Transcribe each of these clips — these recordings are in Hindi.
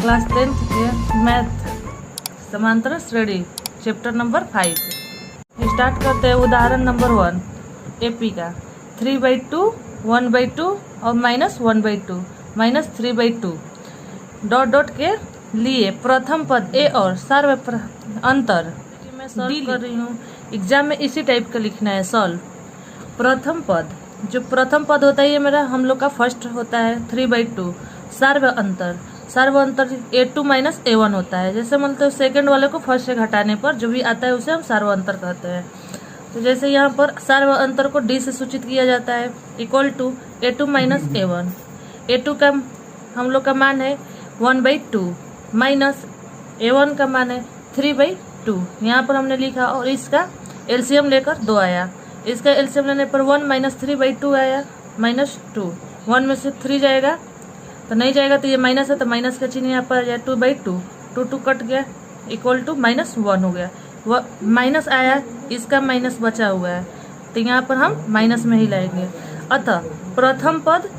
क्लास 10th के मैथ समांतर श्रेणी चैप्टर नंबर 5 स्टार्ट करते हैं। उदाहरण नंबर 1 एपी का 3/2, 1/2 और -1/2 -3/2 डॉट डॉट के लिए प्रथम पद ए और सार्व अंतर मैं सॉल्व कर रही हूँ। एग्जाम में इसी टाइप का लिखना है सॉल्व। प्रथम पद, जो प्रथम पद होता है ये मेरा हम लोग का फर्स्ट होता है 3/2। सार्व अंतर A2 - A1 होता है। जैसे मतलब सेकंड वाले को फर्स्ट से घटाने पर जो भी आता है उसे हम सार्व अंतर कहते हैं। तो जैसे यहाँ पर सार्व अंतर को D से सूचित किया जाता है equal to A2 - A1। A2 का हम लोग का मान है 1/2 माइनस A1 का मान है 3/2। यहाँ पर हमने लिखा और इसका एलसीएम लेकर 2 आया। इसका एलसीएम लेने पर 1 - 3/2 आया -2। 1 में से 3 जाएगा तो नहीं जाएगा, तो ये माइनस है तो माइनस का चिन्ह यहाँ पर आ जाए 2/2। 2 कट गया इक्वल टू -1 हो गया। वह माइनस आया, इसका माइनस बचा हुआ है तो यहाँ पर हम माइनस में ही लाएंगे। अतः प्रथम पद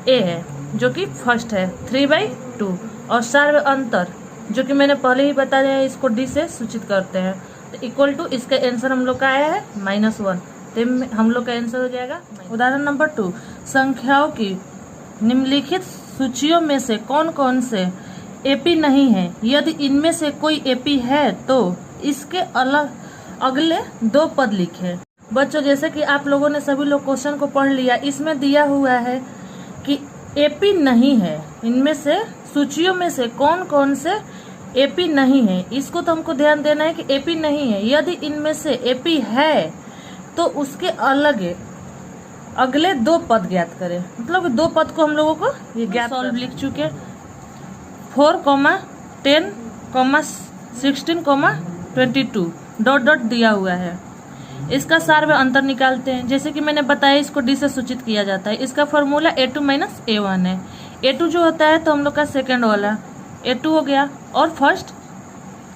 ए है जो कि फर्स्ट है 3/2 और सार्व अंतर जो कि मैंने पहले ही बताया है इसको डी से सूचित करते हैं। तो इक्वल टू इसका आंसर हम लोग का आया है -1। तो हम लोग का आंसर हो जाएगा। उदाहरण नंबर 2 संख्याओं की निम्नलिखित सूचियों में से कौन कौन से एपी नहीं है। यदि इनमें से कोई एपी है तो इसके अगले 2 पद लिखें। बच्चों जैसे कि आप लोगों ने सभी लोग क्वेश्चन को पढ़ लिया, इसमें दिया हुआ है कि एपी नहीं है। इनमें से सूचियों में से कौन कौन से एपी नहीं है, इसको तो हमको ध्यान देना है कि एपी नहीं है। यदि इनमें से एपी है तो उसके अगले 2 पद ज्ञात करें। मतलब 2 पद को हम लोगों को ये ज्ञात सॉल्व लिख चुके 4, 10, 16, 22 डॉट डॉट दिया हुआ है। इसका सार्व अंतर निकालते हैं। जैसे कि मैंने बताया इसको डी से सूचित किया जाता है। इसका फॉर्मूला A2 - A1 है। A2 जो होता है तो हम लोग का सेकंड वाला A2 हो गया और फर्स्ट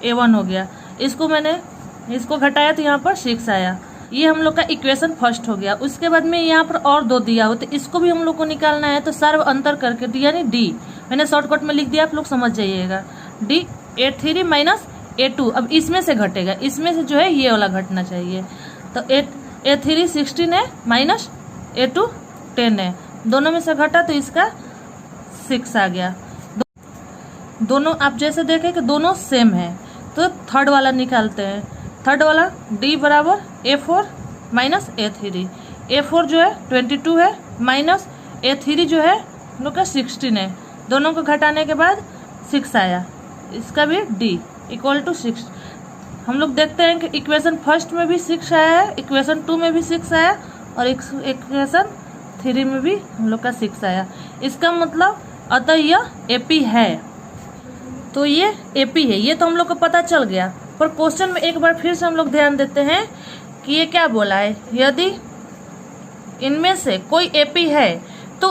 A1 हो गया। इसको घटाया तो यहाँ पर 6 आया। ये हम लोग का इक्वेशन फर्स्ट हो गया। उसके बाद में यहाँ पर और 2 दिया हो तो इसको भी हम लोग को निकालना है। तो सर्व अंतर करके डी यानी डी मैंने शॉर्टकट में लिख दिया, आप लोग समझ जाइएगा। डी A3 - A2 अब इसमें से घटेगा, इसमें से जो है ये वाला घटना चाहिए। तो A3 16 है माइनस A2 10 है, दोनों में से घटा तो इसका 6 आ गया। दोनों आप जैसे देखें कि दोनों सेम है तो थर्ड वाला निकालते हैं। थर्ड वाला D बराबर A4 - A3। A4 जो है 22 है माइनस A3 जो है लोग का 16 है। दोनों को घटाने के बाद 6 आया। इसका भी D इक्वल टू 6। हम लोग देखते हैं कि इक्वेशन फर्स्ट में भी 6 आया है, इक्वेशन 2 में भी 6 आया और इक्वेशन 3 में भी हम लोग का 6 आया। इसका मतलब अतः यह एपी है। तो ये एपी है, ये तो हम लोग को पता चल गया। पर क्वेश्चन में एक बार फिर से हम लोग ध्यान देते हैं कि ये क्या बोला है। यदि इनमें से कोई एपी है तो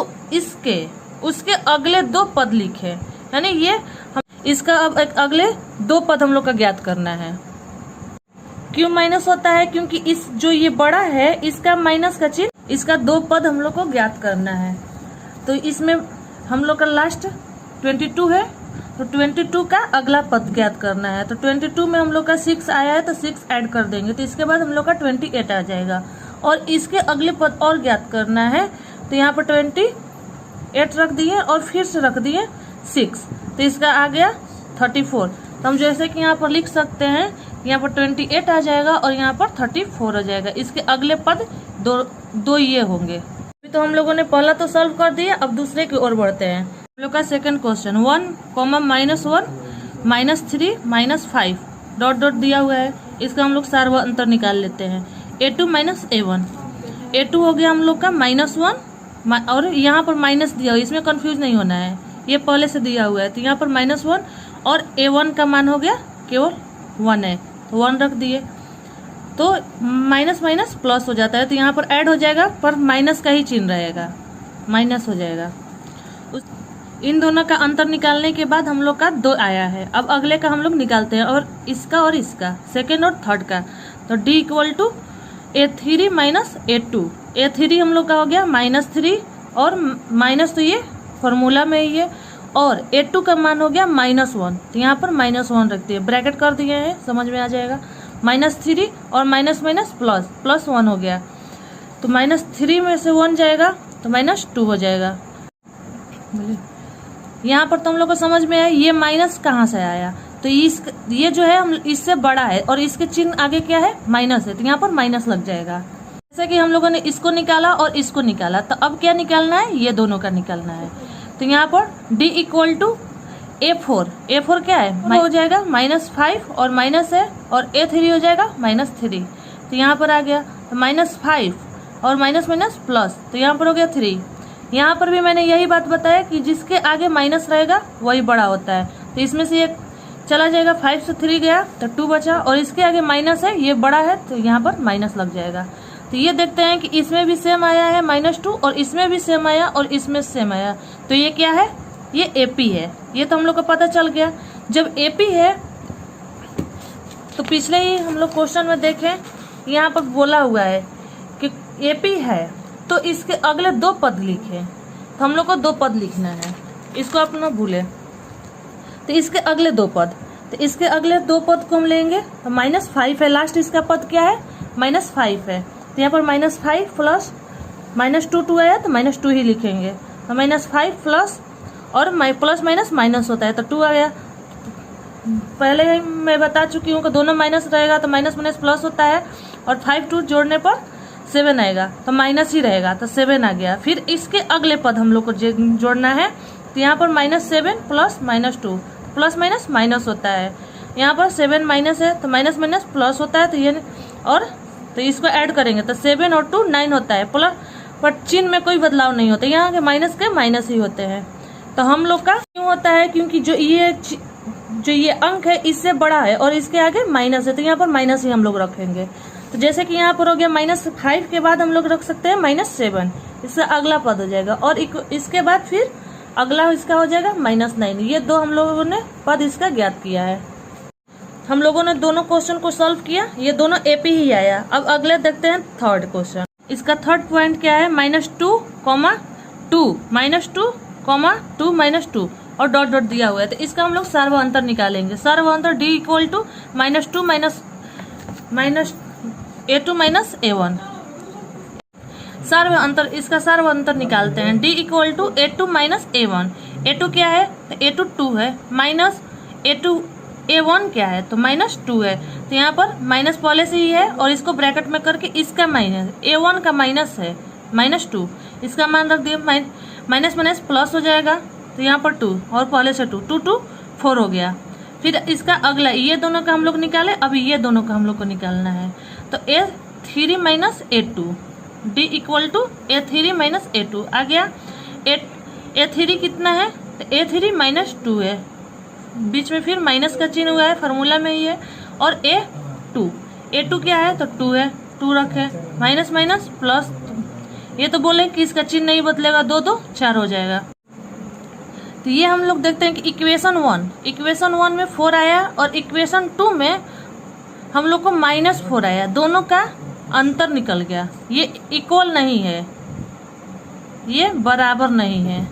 उसके अगले 2 पद लिखे। यानी ये हम इसका अब एक अगले 2 पद हम लोग का ज्ञात करना है। क्यों माइनस होता है? क्योंकि इस जो ये बड़ा है इसका माइनस का चिन्ह, इसका 2 पद हम लोग को ज्ञात करना है। तो इसमें हम लोग का लास्ट 22 है तो 22 का अगला पद ज्ञात करना है। तो 22 में हम लोग का 6 आया है तो 6 ऐड कर देंगे तो इसके बाद हम लोग का 28 आ जाएगा। और इसके अगले पद और ज्ञात करना है तो यहाँ पर 28 रख दिए और फिर से रख दिए 6 तो इसका आ गया 34। तो हम जैसे कि यहाँ पर लिख सकते हैं यहाँ पर 28 आ जाएगा और यहाँ पर 34 हो जाएगा। इसके अगले पद दो ये होंगे। तो हम लोगों ने पहला तो सॉल्व कर दिया, अब दूसरे की ओर बढ़ते हैं। हम लोग का सेकंड क्वेश्चन 1, -1, -3, -5 डॉट डॉट दिया हुआ है। इसका हम लोग सार्व अंतर निकाल लेते हैं। A2 - A1। A2 हो गया हम लोग का -1 और यहाँ पर माइनस दिया हुआ, इसमें कंफ्यूज नहीं होना है, ये पहले से दिया हुआ है। तो यहाँ पर -1 और A1 का मान हो गया केवल 1 है तो 1 रख दिए तो माइनस माइनस प्लस हो जाता है। तो यहाँ पर ऐड हो जाएगा पर माइनस का ही चिन्ह रहेगा, माइनस हो जाएगा। इन दोनों का अंतर निकालने के बाद हम लोग का 2 आया है। अब अगले का हम लोग निकालते हैं और इसका सेकेंड और थर्ड का। तो D equal to A3 - A2। A3 हम लोग का हो गया -3 और माइनस तो ये फॉर्मूला में ही है और A2 का मान हो गया -1, तो यहाँ पर -1 रख दिए, ब्रैकेट कर दिए हैं, समझ में आ जाएगा। -3 और माइनस माइनस प्लस 1 हो गया, तो -3 में से 1 जाएगा तो -2 हो जाएगा। यहाँ पर तुम लोग को समझ में आया ये माइनस कहाँ से आया, तो ये जो है हम इससे बड़ा है और इसके चिन्ह आगे क्या है, माइनस है, तो यहाँ पर माइनस लग जाएगा। जैसे कि हम लोगों ने इसको निकाला और इसको निकाला, तो अब क्या निकालना है, ये दोनों का निकालना है। तो यहाँ पर D = A4 क्या है, हो जाएगा -5 और माइनस है, और A3 हो जाएगा -3, तो यहाँ पर आ गया -5 और माइनस माइनस प्लस, तो यहाँ पर हो गया 3। यहाँ पर भी मैंने यही बात बताया कि जिसके आगे माइनस रहेगा वही बड़ा होता है, तो इसमें से एक चला जाएगा, 5 से 3 गया तो 2 बचा, और इसके आगे माइनस है, ये बड़ा है, तो यहाँ पर माइनस लग जाएगा। तो ये देखते हैं कि इसमें भी सेम आया है -2, और इसमें भी सेम आया और इसमें सेम आया, तो ये क्या है, ये AP है। ये तो हम लोग को पता चल गया। जब AP है तो पिछले ही हम लोग क्वेश्चन में देखें, यहाँ पर बोला हुआ है कि AP है तो इसके अगले 2 पद लिखे, तो हम लोग को 2 पद लिखना है, इसको आप ना भूले। तो इसके अगले 2 पद, तो इसके अगले 2 पद को हम लेंगे, तो -5 है, लास्ट इसका पद क्या है, -5 है, तो यहाँ पर -5 प्लस -2 आया तो -2 ही लिखेंगे, तो -5 प्लस और प्लस माइनस माइनस होता है, तो 2 आ गया। पहले ही मैं बता चुकी हूँ कि दोनों माइनस रहेगा तो माइनस माइनस प्लस होता है, और 5 2 जोड़ने पर 7 आएगा, तो माइनस ही रहेगा, तो 7 आ गया। फिर इसके अगले पद हम लोग को जोड़ना है, तो यहाँ पर -7 प्लस -2, प्लस माइनस माइनस होता है, यहाँ पर 7 माइनस है तो माइनस माइनस प्लस होता है, तो ये और तो इसको ऐड करेंगे तो 7 और 2 9 होता है, प्लस पर चिन्ह में कोई बदलाव नहीं होता, यहाँ के माइनस ही होते हैं। तो हम लोग का क्यों होता है, क्योंकि जो ये अंक है इससे बड़ा है और इसके आगे माइनस है, तो यहाँ पर माइनस ही हम लोग रखेंगे। तो जैसे कि यहाँ पर हो गया -5 के बाद हम लोग रख सकते हैं -7, इसका अगला पद हो जाएगा, और इसके बाद फिर अगला इसका हो जाएगा -9। ये 2 हम लोगों ने पद इसका ज्ञात किया है। हम लोगों ने दोनों क्वेश्चन को सॉल्व किया, ये दोनों AP ही आया। अब अगले देखते हैं थर्ड क्वेश्चन। इसका थर्ड पॉइंट क्या है, -2, -2, -2 और डॉट डॉट दिया हुआ है, तो इसका हम लोग सर्व अंतर निकालेंगे। सर्व अंतर D = -2 A2 - A1। सर्व अंतर, इसका सर्व अंतर निकालते हैं। D = A2 - A1। A2 क्या है, तो A2 2 है, माइनस A1 क्या है, तो -2 है, तो यहाँ पर माइनस पहले से ही है, और इसको ब्रैकेट में करके इसका माइनस, A1 का माइनस है -2, इसका मान रख दिए, माइनस माइनस प्लस हो जाएगा, तो यहाँ पर 2 और पहले से 2 2 4 हो गया। फिर इसका अगला, ये दोनों का हम लोग निकाले, अभी ये दोनों का हम लोग को निकालना है, तो A3 - A2, D = A3 - A2 आ गया। A3 कितना है, तो A3 -2 है, बीच में फिर माइनस का चिन्ह हुआ है, फार्मूला में ही है, और A2 क्या है, तो 2 है, 2 रखे, माइनस माइनस प्लस, ये तो बोले कि इसका चिन्ह नहीं बदलेगा, 2 2 4 हो जाएगा। तो ये हम लोग देखते हैं कि इक्वेशन 1 में 4 आया, और इक्वेशन 2 में हम लोग को -4 आया, दोनों का अंतर निकल गया। ये इक्वल नहीं है, ये बराबर नहीं है,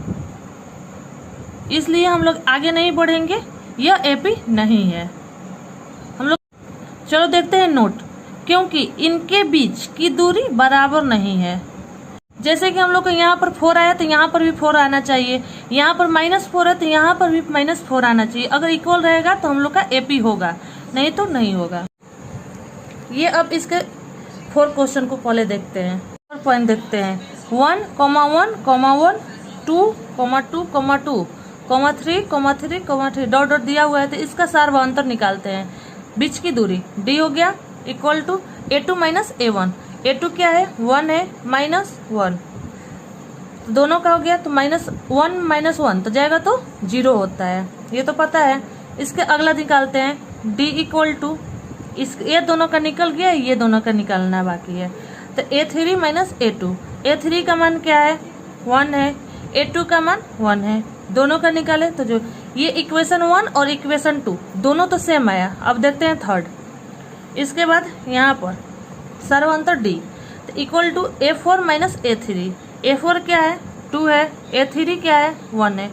इसलिए हम लोग आगे नहीं बढ़ेंगे, यह AP नहीं है। हम लोग चलो देखते हैं नोट, क्योंकि इनके बीच की दूरी बराबर नहीं है। जैसे कि हम लोग को यहाँ पर 4 आया तो यहाँ पर भी 4 आना चाहिए, यहाँ पर -4 है तो यहाँ पर भी -4 आना चाहिए। अगर इक्वल रहेगा तो हम लोग का AP होगा, नहीं तो नहीं होगा। ये अब इसके 4 क्वेश्चन को पहले देखते हैं, 4 पॉइंट देखते हैं। 1, 1, 1, 2, 2, 2, 3, डॉट डॉट दिया हुआ है, तो इसका सर्व अंतर निकालते हैं। बीच की दूरी D हो गया = A2 - A1। A2 क्या है, 1 है, -1, दोनों का हो गया, तो -1 - 1 तो जाएगा तो 0 होता है, ये तो पता है। इसके अगला निकालते हैं, D = ये दोनों का निकल गया, ये दोनों का निकालना बाकी है, तो A3 - A2। A3 का मान क्या है, 1 है, A2 का मान 1 है, दोनों का निकाले तो जो ये इक्वेशन 1 और इक्वेशन 2 दोनों तो सेम आया। अब देखते हैं थर्ड। इसके बाद यहाँ पर सर्व अंतर D, तो = A4 - A3। A4 क्या है, 2 है, A3 क्या है, 1 है,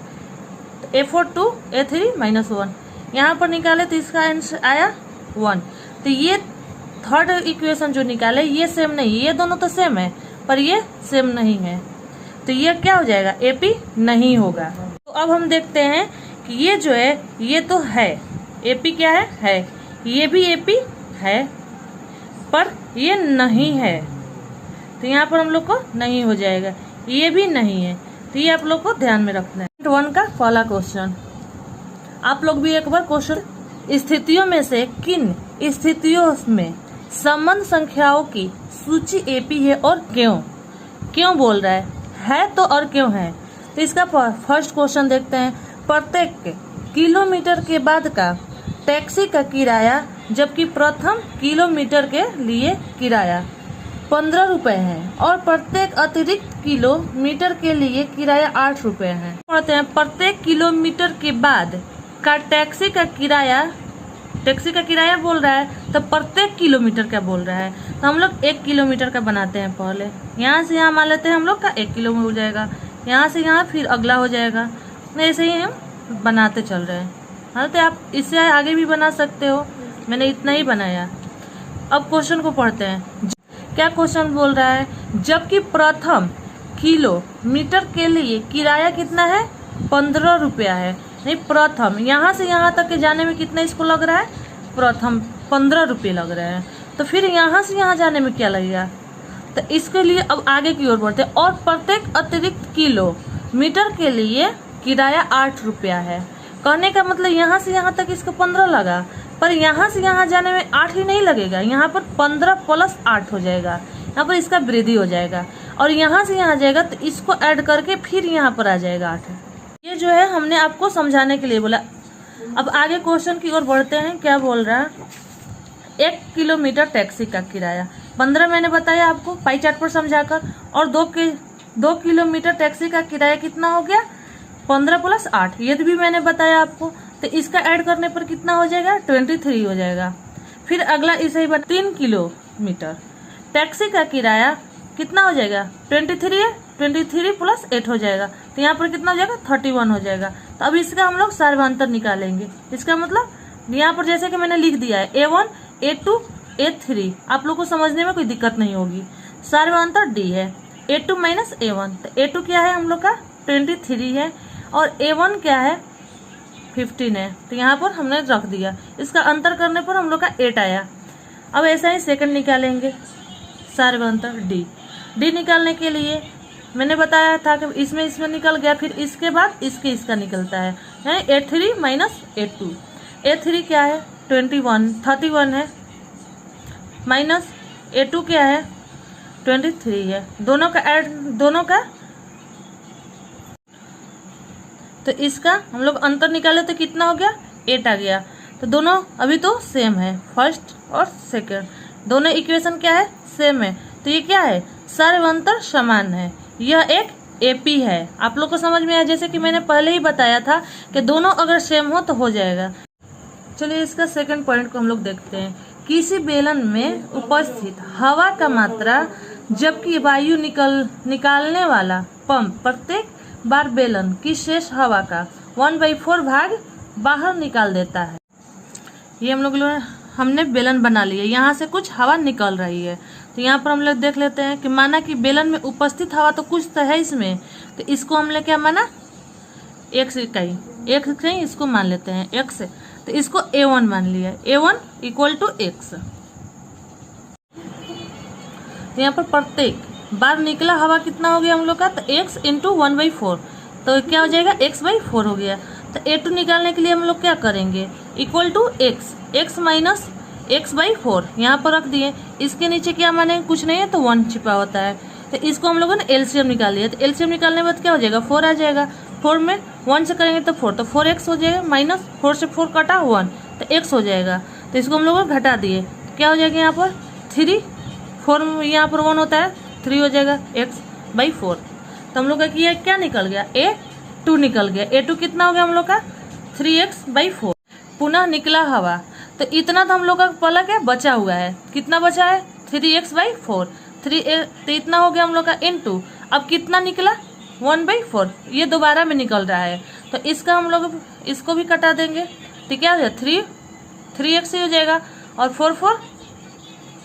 तो A4 2 A3 -1, यहाँ पर निकाले तो इसका आंसर आया 1। तो ये थर्ड इक्वेशन जो निकाले ये सेम नहीं, ये दोनों तो सेम है पर ये सेम नहीं है, तो ये क्या हो जाएगा, AP नहीं होगा। तो अब हम देखते हैं कि ये जो है ये तो है AP क्या है, ये भी AP है पर ये नहीं है, तो यहाँ पर हम लोग को नहीं हो जाएगा, ये भी नहीं है, तो ये आप लोग को ध्यान में रखना है। 1 का पहला क्वेश्चन आप लोग भी एक बार क्वेश्चन, स्थितियों में से किन स्थितियों में संबंध संख्याओं की सूची AP है और क्यों बोल रहा है तो और क्यों है। तो इसका फर्स्ट क्वेश्चन देखते हैं। प्रत्येक किलोमीटर के बाद का टैक्सी का किराया जबकि प्रथम किलोमीटर के लिए किराया 15 रुपए है और प्रत्येक अतिरिक्त किलोमीटर के लिए किराया 8 रुपए है। पढ़ते हैं प्रत्येक किलोमीटर के बाद का टैक्सी का किराया बोल रहा है, तो प्रत्येक किलोमीटर का बोल रहा है, तो हम लोग 1 किलोमीटर का बनाते हैं। पहले यहाँ से यहाँ मान लेते हैं हम लोग का 1 किलो में हो जाएगा, यहाँ से यहाँ फिर अगला हो जाएगा, ऐसे ही हम बनाते चल रहे हैं। हाँ, तो आप इससे आगे भी बना सकते हो, मैंने इतना ही बनाया। अब क्वेश्चन को पढ़ते हैं। क्या क्वेश्चन बोल रहा है, जबकि प्रथम किलोमीटर के लिए किराया कितना है, 15 रुपया है। नहीं, प्रथम यहाँ से यहाँ तक के जाने में कितना इसको लग रहा है, प्रथम 15 रुपये लग रहे हैं, तो फिर यहाँ से यहाँ जाने में क्या लगेगा, तो इसके लिए अब आगे की ओर बढ़ते हैं। और प्रत्येक अतिरिक्त किलोमीटर के लिए किराया 8 रुपया है। कहने का मतलब यहाँ से यहाँ तक इसको 15 लगा, पर यहाँ से यहाँ जाने में 8 ही नहीं लगेगा, यहाँ पर 15 + 8 हो जाएगा, यहाँ पर इसका वृद्धि हो जाएगा, और यहाँ से यहाँ जाएगा तो इसको ऐड करके फिर यहाँ पर आ जाएगा 8। ये जो है हमने आपको समझाने के लिए बोला। अब आगे क्वेश्चन की ओर बढ़ते हैं। क्या बोल रहा है, 1 किलोमीटर टैक्सी का किराया 15 मैंने बताया आपको पाई चार्ट पर समझाकर, और 2 किलोमीटर टैक्सी का किराया कितना हो गया, 15 + 8, ये भी मैंने बताया आपको। तो इसका ऐड करने पर कितना हो जाएगा, 23 हो जाएगा। फिर अगला इसे ही 3 किलोमीटर टैक्सी का किराया कितना हो जाएगा, 23 है, 23 + 8 हो जाएगा, तो यहाँ पर कितना हो जाएगा, 31 हो जाएगा। तो अब इसका हम लोग सार्वंतर निकालेंगे। इसका मतलब यहाँ पर जैसे कि मैंने लिख दिया है A1 A2 A3, आप लोग को समझने में कोई दिक्कत नहीं होगी। सार्वंतर D है, A2 - A1, तो A2 क्या है हम लोग का 23 है और A1 क्या है 15 है, तो यहाँ पर हमने रख दिया। इसका अंतर करने पर हम लोग का 8 आया। अब ऐसा ही सेकंड निकालेंगे, सार्वंतर D निकालने के लिए मैंने बताया था कि इसमें निकल गया, फिर इसके बाद इसका निकलता है, यानी A3 - A2। A3 क्या है 31 है, माइनस A2 क्या है 23 है, दोनों का तो इसका हम लोग अंतर निकाले तो कितना हो गया, 8 आ गया। तो दोनों अभी तो सेम है, फर्स्ट और सेकंड दोनों इक्वेशन क्या है, सेम है, तो ये क्या है, सार्वंतर समान है, यह एक AP है। आप लोग को समझ में आया, जैसे कि मैंने पहले ही बताया था कि दोनों अगर सेम हो तो हो जाएगा। चलिए इसका सेकंड पॉइंट को हम लोग देखते हैं। किसी बेलन में उपस्थित हवा का मात्रा जबकि वायु निकालने वाला पंप प्रत्येक बार बेलन की शेष हवा का 1/4 भाग बाहर निकाल देता है। ये हमने बेलन बना लिया, यहाँ से कुछ हवा निकल रही है, तो यहाँ पर हम लोग देख लेते हैं कि माना कि बेलन में उपस्थित हवा तो कुछ तो है इसमें, तो इसको हमने क्या माना, x कहीं इसको मान लेते हैं x, तो इसको A1 मान लिया, A1 = x। यहाँ पर प्रत्येक बार निकला हवा कितना हो गया हम लोग का, तो x × 1/4, तो क्या हो जाएगा, x/4 हो गया। तो A2 निकालने के लिए हम लोग क्या करेंगे, = x - x/4 यहाँ पर रख दिए। इसके नीचे क्या माने, कुछ नहीं है तो 1 छिपा होता है, तो इसको हम लोगों ने LCM निकाल लिया। तो LCM निकालने के बाद क्या हो जाएगा, 4 आ जाएगा। 4 में 1 से करेंगे तो 4, तो 4x हो जाएगा, -4 से 4 कटा 1, तो x हो जाएगा। तो इसको हम लोग घटा दिए, क्या हो जाएगा यहाँ पर 3, 4 यहाँ पर 1 होता है, 3 हो जाएगा x/4। तो हम लोग का किया क्या निकल गया, A2 निकल गया। A2 कितना हो गया हम लोग का 3x/4। पुनः निकला हवा, तो इतना तो हम लोग का पलक है बचा हुआ है, कितना बचा है 3x/4, तो इतना हो गया हम लोग का इनटू, अब कितना निकला 1/4, ये दोबारा में निकल रहा है, तो इसका हम लोग इसको भी कटा देंगे तो क्या हो जाएगा 3x ही हो जाएगा और 4 4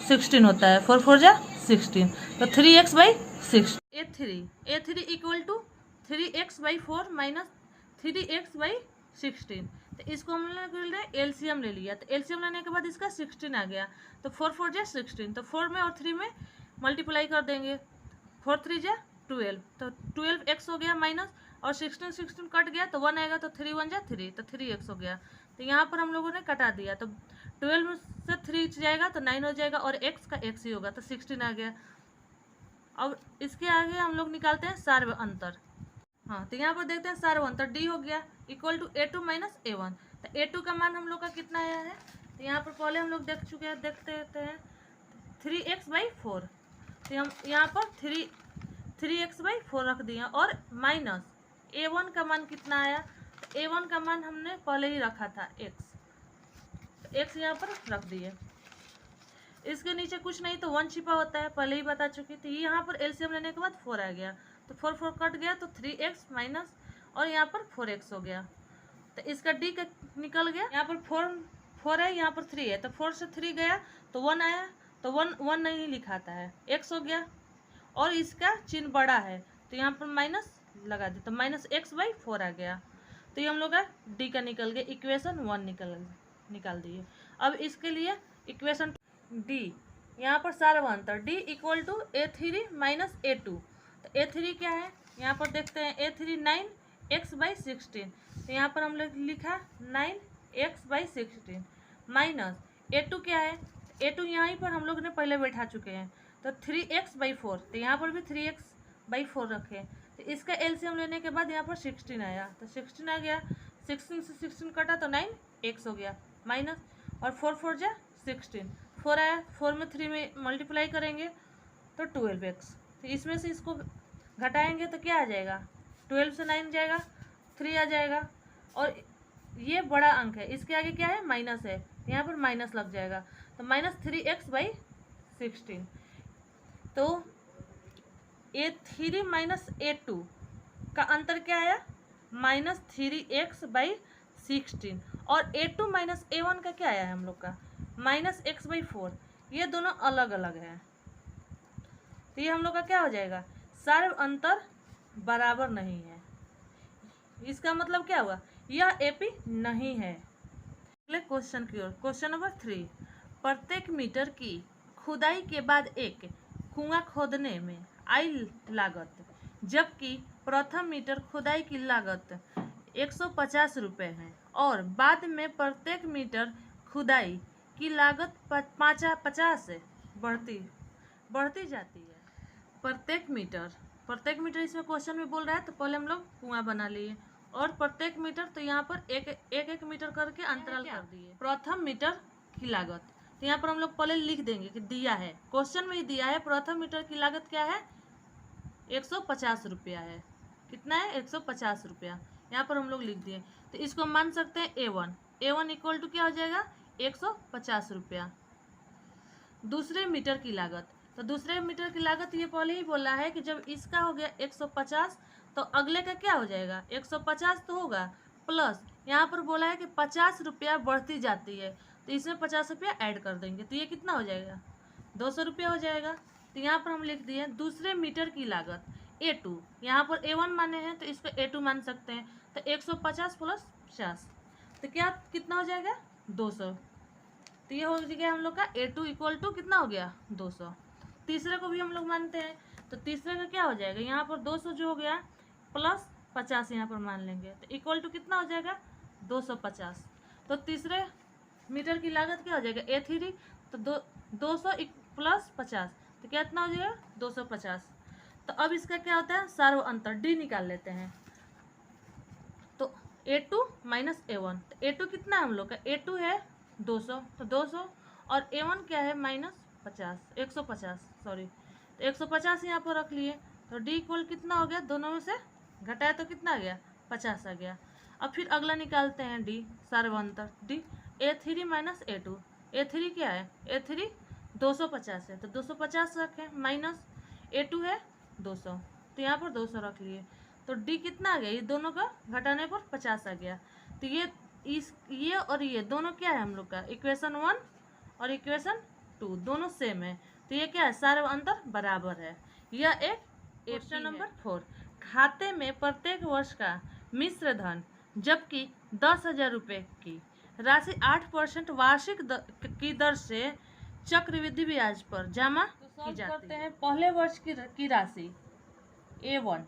16 होता है, 4 4 जा 16 तो 3x/6। a3 equal to 3x/4 minus 3x/16। तो इसको हम लोग एलसीएम ले लिया, तो एलसीएम लेने के बाद इसका 16 आ गया तो 4 4 जा 16, तो 4 में और 3 में मल्टीप्लाई कर देंगे, 4 3 जा 12, तो 12x हो गया माइनस और 16 कट गया तो 1 आएगा तो 3 1 जा 3, तो 3x हो गया। तो यहाँ पर हम लोगों ने कटा दिया तो 12 से 3 जाएगा तो 9 हो जाएगा और x का x ही होगा तो 16 आ गया। अब इसके आगे हम लोग निकालते हैं सार्व अंतर। हाँ, तो यहाँ पर देखते हैं सार्व अंतर d हो गया equal to a2 minus a1। तो a2 का मान हम लोग का कितना आया है, तो यहाँ पर पहले हम लोग देख चुके हैं, देखते हैं 3x/4, तो हम यहाँ पर 3x/4 रख दिए और माइनस a1 का मान कितना आया, तो a1 का मान हमने पहले ही रखा था x, तो x यहाँ पर रख दिए। इसके नीचे कुछ नहीं तो 1 छिपा होता है, पहले ही बता चुकी थी। यहाँ पर एलसीएम लेने के बाद 4 आ गया तो 4 4 कट गया तो 3x माइनस और यहाँ पर 4x हो गया, तो इसका d का निकल गया। यहाँ पर 4 है, यहाँ पर 3 है, तो 4 से 3 गया तो 1 आया, तो 1 नहीं लिखाता है, x हो गया और इसका चिन्ह बड़ा है तो यहाँ पर माइनस लगा दी तो -x/4 आ गया। तो ये हम लोग का d का निकल गया, इक्वेशन 1 निकाल दिए। अब इसके लिए इक्वेशन d, यहाँ पर सार्व अंतर d equal to a3 minus a2। तो a3 क्या है, यहाँ पर देखते हैं a3 9x/16, तो यहाँ पर हम लोग लिखा 9x/16 माइनस a2 क्या है, a2 यहाँ पर हम लोग ने पहले बैठा चुके हैं तो 3x/4, तो यहाँ पर भी 3x/4 रखे, तो इसका एलसीएम लेने के बाद यहाँ पर 16 आया तो 16 आ गया, 16 से 16 कटा तो 9x हो गया माइनस और 4 4 जा 16, 4 आया, 4 में 3 में मल्टीप्लाई करेंगे तो 12x, तो इसमें से इसको घटाएंगे तो क्या आ जाएगा, 12 से 9 जाएगा 3 आ जाएगा और ये बड़ा अंक है, इसके आगे क्या है माइनस है, यहाँ पर माइनस लग जाएगा तो -3x/16। तो a3 माइनस a2 का अंतर क्या आया -3x/16 और a2 माइनस a1 का क्या आया है हम लोग का -x/4, ये दोनों अलग अलग हैं, तो ये हम लोग का क्या हो जाएगा, सार्व अंतर बराबर नहीं है। इसका मतलब क्या हुआ, यह एपी नहीं है। अगले क्वेश्चन की ओर, क्वेश्चन नंबर 3, प्रत्येक मीटर की खुदाई के बाद एक कुआं खोदने में आई लागत, जबकि प्रथम मीटर खुदाई की लागत 150 रुपये है और बाद में प्रत्येक मीटर खुदाई की लागत 50 बढ़ती जाती है। प्रत्येक मीटर इसमें क्वेश्चन में बोल रहा है, तो पहले हम लोग कुआं बना लिए और प्रत्येक मीटर तो यहाँ पर एक मीटर करके अंतराल कर दिए। प्रथम मीटर की लागत, तो यहाँ पर हम लोग पहले लिख देंगे कि दिया है, क्वेश्चन में ही दिया है प्रथम मीटर की लागत क्या है 150 रुपया है, कितना है 150 रुपया, यहाँ पर हम लोग लिख दिए। तो इसको मान सकते हैं a1 इक्वल टू क्या हो जाएगा 150 रुपया। दूसरे मीटर की लागत, तो दूसरे मीटर की लागत ये पहले ही बोला है कि जब इसका हो गया 150 तो अगले का क्या हो जाएगा 150 तो होगा प्लस यहाँ पर बोला है कि 50 रुपया बढ़ती जाती है, तो इसमें 50 रुपया ऐड कर देंगे तो ये कितना हो जाएगा 200 रुपया हो जाएगा। तो यहाँ पर हम लिख दिए दूसरे मीटर की लागत a2, यहाँ पर a1 माने हैं तो इसको a2 मान सकते हैं, तो 150 प्लस 50 तो क्या कितना हो जाएगा 200, तो ये हो गया हम लोग का a2 इक्वल टू कितना हो गया 200। तीसरे को भी हम लोग मानते हैं, तो तीसरे का क्या हो जाएगा यहाँ पर 200 जो हो गया प्लस 50 यहाँ पर मान लेंगे तो इक्वल टू कितना हो जाएगा 250। तो तीसरे मीटर की लागत क्या हो जाएगा a3, तो 200 प्लस 50 तो क्या इतना हो जाएगा 250। तो अब इसका क्या होता है सार्व अंतर d निकाल लेते हैं, तो a2 माइनस a1, तो a2 कितना है हम लोग का a2 है 200, तो 200 और a1 क्या है -150 सॉरी, तो 150 यहाँ पर रख लिए, तो d इक्वल कितना हो गया, दोनों में से घटाया तो कितना आ गया 50 आ गया। अब फिर अगला निकालते हैं d सार्व अंतर d a3 minus a2, a3 क्या है a3 250 है तो 250 रखें माइनस a2 है 200, तो यहाँ पर 200 रख लिए, तो डी कितना आ गया, ये दोनों का घटाने पर 50 आ गया। तो ये और ये दोनों क्या है हम लोग का, इक्वेशन 1 और इक्वेशन 2 दोनों सेम है। तो ये क्या है, सारे अंतर बराबर है। यह एक क्वेश्चन नंबर 4, खाते में प्रत्येक वर्ष का मिश्र धन जबकि 10,000 रुपये की राशि 8% वार्षिक की दर से चक्रवृद्धि ब्याज पर जमा की जाती है। पहले वर्ष की राशि A1,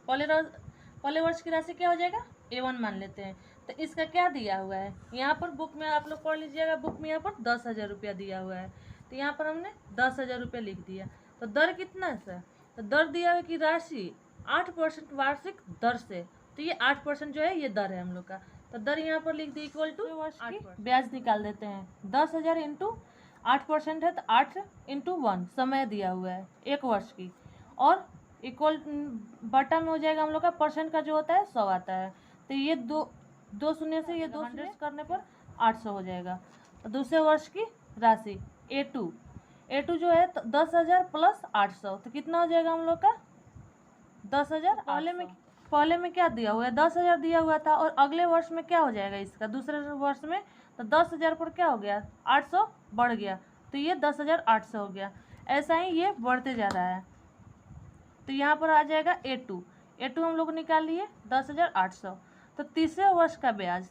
पहले वर्ष की राशि क्या हो जाएगा, A1 मान लेते हैं। तो इसका क्या दिया हुआ है, यहाँ पर बुक में आप लोग पढ़ लीजिएगा, बुक में यहाँ पर 10,000 रुपया दिया हुआ है। तो यहाँ पर हमने 10,000 रुपया लिख दिया। तो दर कितना है सर, तो दर दिया हुआ कि राशि 8% वार्षिक दर से, तो ये 8% जो है ये दर है हम लोग का। तो दर यहाँ पर लिख दी इक्वल टू वर्ष की ब्याज निकाल देते हैं। 10,000 इंटू 8% है, तो 8 इंटू 1 समय दिया हुआ है एक वर्ष की, और इक्वल बटन में हो जाएगा हम लोग का, परसेंट का जो होता है 100 आता है। तो ये दो शून्य से ये 2 शून्य करने पर 800 हो जाएगा। तो दूसरे वर्ष की राशि A2 जो है, तो 10,000 प्लस 800, तो कितना हो जाएगा हम लोग का 10,000। पहले में क्या दिया हुआ है, 10,000 दिया हुआ था, और अगले वर्ष में क्या हो जाएगा इसका, दूसरे वर्ष में, तो 10,000 पर क्या हो गया, 800 बढ़ गया, तो ये 10,800 हो गया। ऐसा ही ये बढ़ते जा रहा है। तो यहाँ पर आ जाएगा A2 हम लोग निकाल लिए 10,800। तो तीसरे वर्ष का ब्याज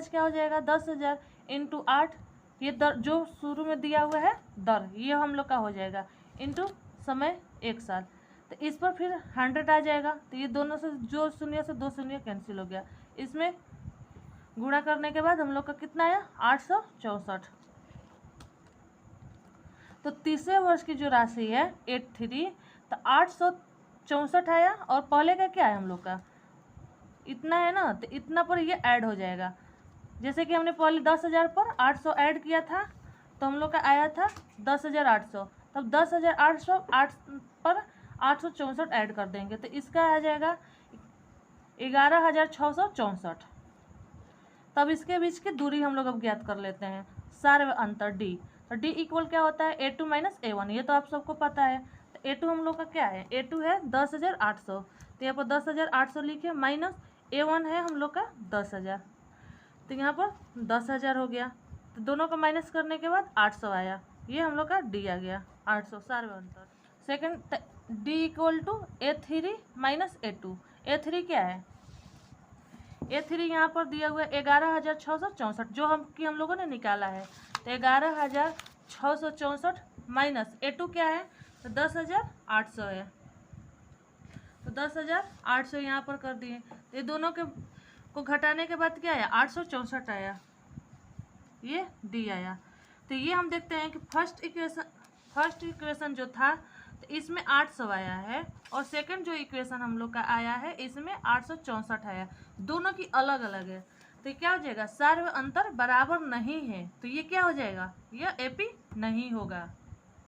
क्या हो जाएगा, 10,000 इंटू 8, ये दर जो शुरू में दिया हुआ है दर, ये हम लोग का हो जाएगा, इंटू समय 1 साल। तो इस पर फिर 100 आ जाएगा। तो ये दोनों से जो शून्य से 2 शून्य कैंसिल हो गया, इसमें गुणा करने के बाद हम लोग का कितना आया, 864। तो तीसरे वर्ष की जो राशि है 83, तो 864 आया, और पहले का क्या है हम लोग का इतना है ना, तो इतना पर ये ऐड हो जाएगा। जैसे कि हमने पहले 10,000 पर 800 ऐड किया था, तो हम लोग का आया था 10,800, तब 10,800 पर 864 ऐड कर देंगे, तो इसका आ जाएगा 11,664। तब इसके बीच की दूरी हम लोग अब ज्ञात कर लेते हैं, सारे अंतर D। तो D इक्वल क्या होता है, A2 माइनस A1, ये तो आप सबको पता है। तो A2 हम लोग का क्या है, A2 है 10,800, तो यहाँ पर 10,800 लिखे, माइनस A1 है हम लोग का 10,000, तो यहाँ पर 10,000 हो गया। तो दोनों को माइनस करने के बाद 800 आया, ये हम लोग का D आ गया 800, सारे अंतर। Second D equal to A3 minus A2। A3 क्या है, A3 यहाँ पर दिया हुआ है 11,664, जो हम लोगों ने निकाला है। तो 11,664 माइनस A2 क्या है, तो 10,800 है, तो 10,800 यहाँ पर कर दिए। ये दोनों को घटाने के बाद क्या आया, 864 आया, ये D आया। तो ये हम देखते हैं कि फर्स्ट इक्वेशन जो था, तो इसमें 800 आया है, और सेकंड जो इक्वेशन हम लोग का आया है इसमें 864 आया, दोनों की अलग अलग है। तो क्या हो जाएगा, सारे अंतर बराबर नहीं है, तो ये क्या हो जाएगा, यह AP नहीं होगा।